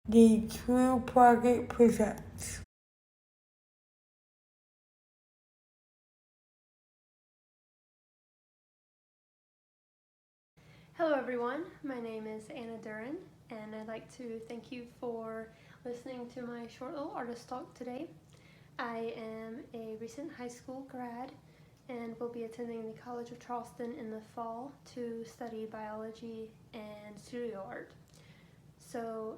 The True Project presents. Hello everyone, my name is Anna Duren, and I'd like to thank you for listening to my short little artist talk today. I am a recent high school grad and will be attending the College of Charleston in the fall to study biology and studio art. So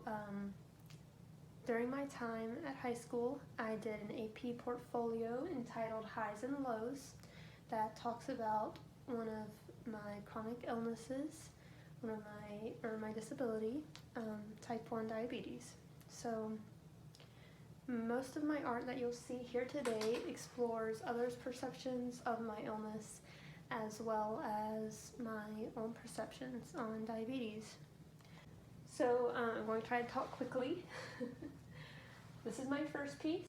during my time at high school, I did an AP portfolio entitled Highs and Lows that talks about one of my chronic illnesses, my disability, type 1 diabetes. So most of my art that you'll see here today explores others' perceptions of my illness as well as my own perceptions on diabetes. So I'm going to try to talk quickly. This is my first piece.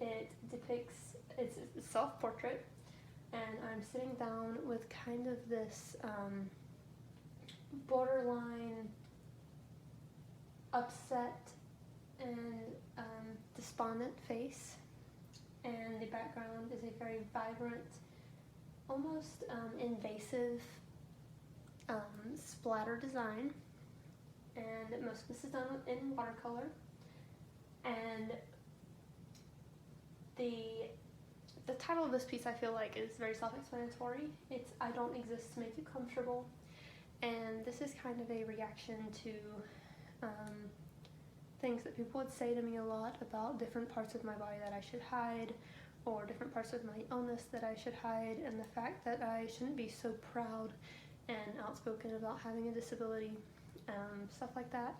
It depicts, it's a self-portrait, and I'm sitting down with kind of this borderline upset and despondent face, and the background is a very vibrant, almost invasive splatter design, and most of this is done in watercolor. And the title of this piece, I feel like, is very self-explanatory. It's I Don't Exist to Make You Comfortable, and this is kind of a reaction to things that people would say to me a lot about different parts of my body that I should hide, or different parts of my illness that I should hide, and the fact that I shouldn't be so proud and outspoken about having a disability, stuff like that.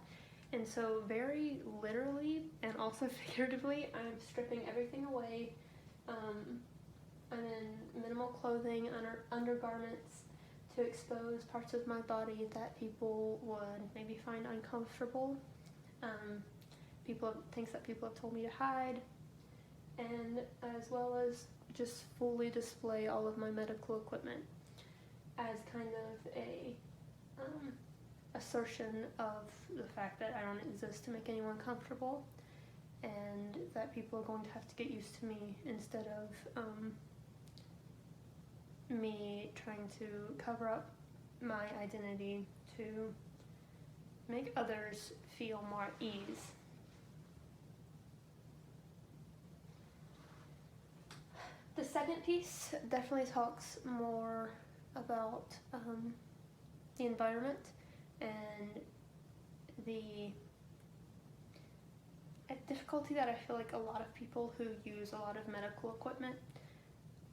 And so very literally and also figuratively, I'm stripping everything away. I'm in minimal clothing, undergarments, to expose parts of my body that people would maybe find uncomfortable, things that people have told me to hide, and as well as just fully display all of my medical equipment as kind of a assertion of the fact that I don't exist to make anyone comfortable, and that people are going to have to get used to me instead of me trying to cover up my identity to make others feel more at ease. The second piece definitely talks more about the environment and the difficulty that I feel like a lot of people who use a lot of medical equipment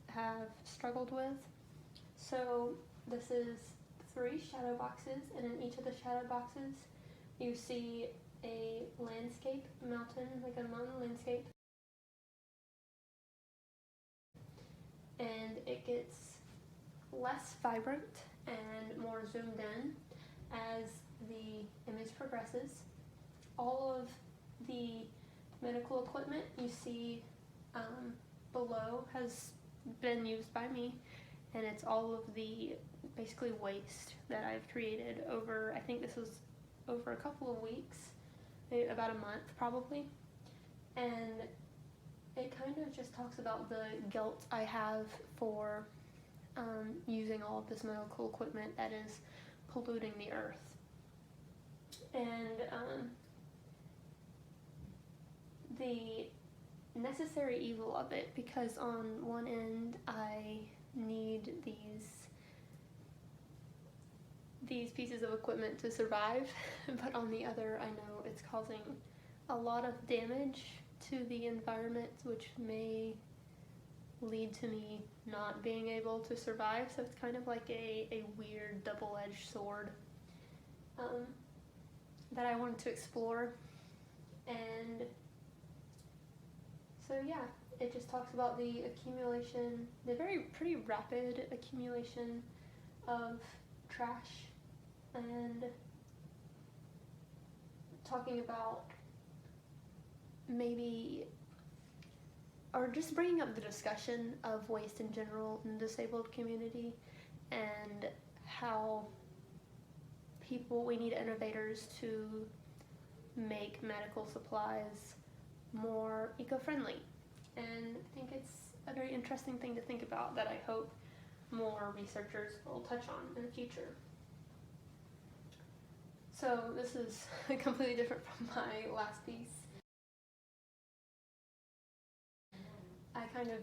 have struggled with. So this is 3 shadow boxes, and in each of the shadow boxes you see a landscape, mountain, like a mountain landscape, and it gets less vibrant and more zoomed in as the image progresses. All of the medical equipment you see below has been used by me, and it's all of the basically waste that I've created over, I think this was over a couple of weeks, maybe about a month probably, and it kind of just talks about the guilt I have for using all of this medical equipment that is polluting the earth. And the necessary evil of it, because on one end I need these pieces of equipment to survive, but on the other I know it's causing a lot of damage to the environment, which may lead to me not being able to survive. So it's kind of like a weird double-edged sword that I wanted to explore. And so yeah, it just talks about the accumulation, the pretty rapid accumulation of trash, and talking about maybe, or just bringing up the discussion of waste in general in the disabled community, and how we need innovators to make medical supplies more eco-friendly. And I think it's a very interesting thing to think about that I hope more researchers will touch on in the future. So this is completely different from my last piece. I kind of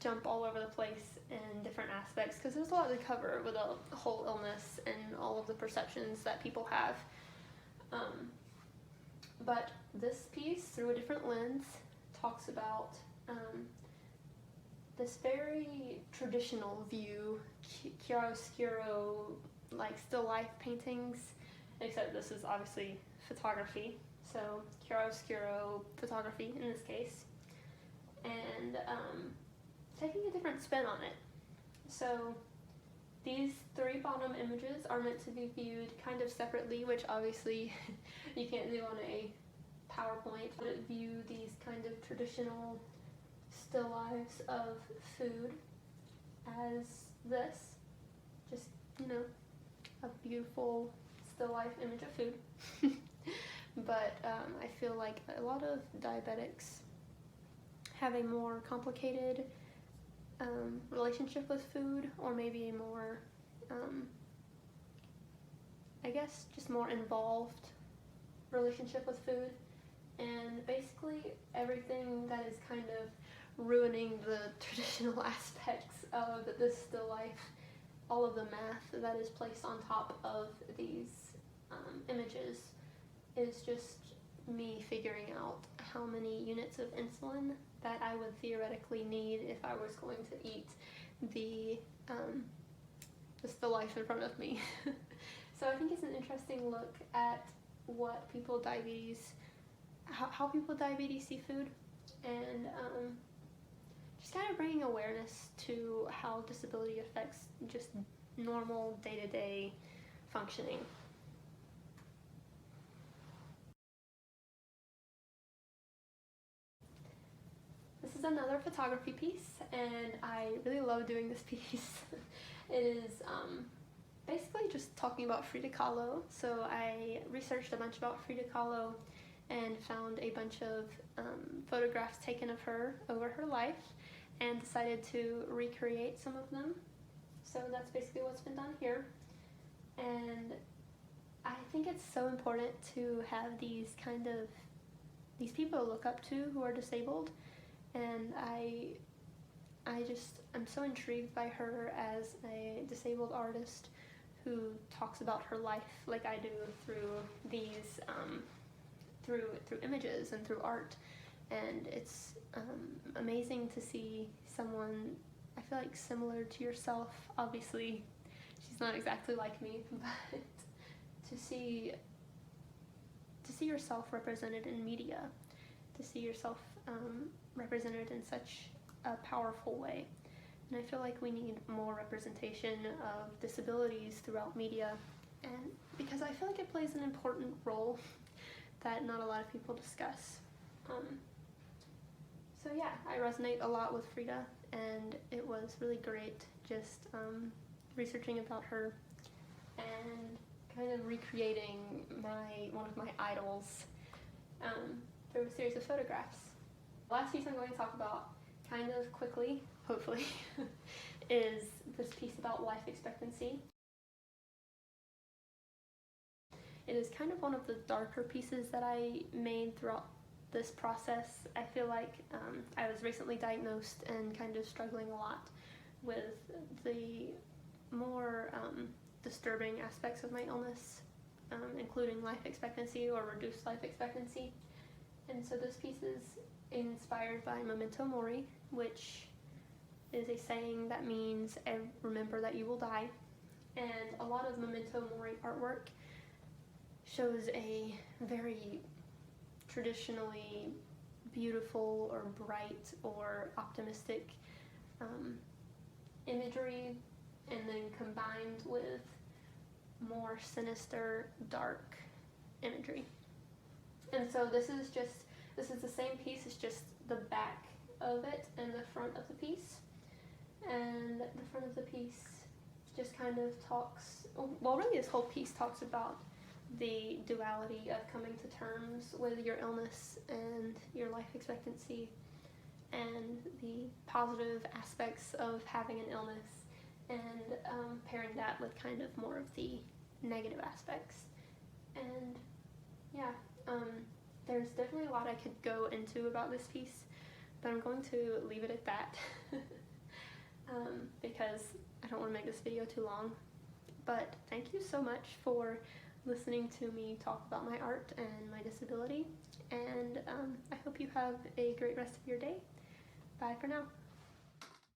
jump all over the place in different aspects because there's a lot to cover with a whole illness and all of the perceptions that people have. But this piece, through a different lens, talks about this very traditional view, chiaroscuro, like still life paintings, except this is obviously photography, so chiaroscuro photography in this case, and taking a different spin on it. So these three bottom images are meant to be viewed kind of separately, which obviously you can't do on a PowerPoint, but view these kind of traditional still lives of food as this, just, you know, a beautiful still life image of food. But I feel like a lot of diabetics have a more complicated relationship with food, or maybe a more, I guess, just more involved relationship with food. And basically everything that is kind of ruining the traditional aspects of this still life, all of the math that is placed on top of these images, is just me figuring out how many units of insulin that I would theoretically need if I was going to eat the still life in front of me. So I think it's an interesting look at what people with diabetes, how people with diabetes see food, and just kind of bringing awareness to how disability affects just normal day-to-day functioning. This is another photography piece, and I really love doing this piece. It is basically just talking about Frida Kahlo. So I researched a bunch about Frida Kahlo and found a bunch of photographs taken of her over her life, and decided to recreate some of them. So that's basically what's been done here. And I think it's so important to have these people to look up to who are disabled, and I'm so intrigued by her as a disabled artist who talks about her life like I do through these through images and through art. And it's amazing to see someone, I feel like, similar to yourself. Obviously she's not exactly like me, but to see yourself represented in media, to see yourself represented in such a powerful way. And I feel like we need more representation of disabilities throughout media, and because I feel like it plays an important role that not a lot of people discuss. So yeah, I resonate a lot with Frida, and it was really great just researching about her and kind of recreating one of my idols through a series of photographs. The last piece I'm going to talk about, kind of quickly, hopefully, is this piece about life expectancy. It is kind of one of the darker pieces that I made throughout this process. I feel like I was recently diagnosed and kind of struggling a lot with the more disturbing aspects of my illness, including life expectancy or reduced life expectancy. And so this piece is inspired by Memento Mori, which is a saying that means remember that you will die. And a lot of Memento Mori artwork shows a very traditionally beautiful or bright or optimistic imagery, and then combined with more sinister, dark imagery. And so this is the same piece, it's just the back of it and the front of the piece. And the front of the piece is just kind of talks, well, really this whole piece talks about the duality of coming to terms with your illness and your life expectancy, and the positive aspects of having an illness, and pairing that with kind of more of the negative aspects. And yeah, there's definitely a lot I could go into about this piece, but I'm going to leave it at that because I don't want to make this video too long. But thank you so much for listening to me talk about my art and my disability, and I hope you have a great rest of your day. Bye for now.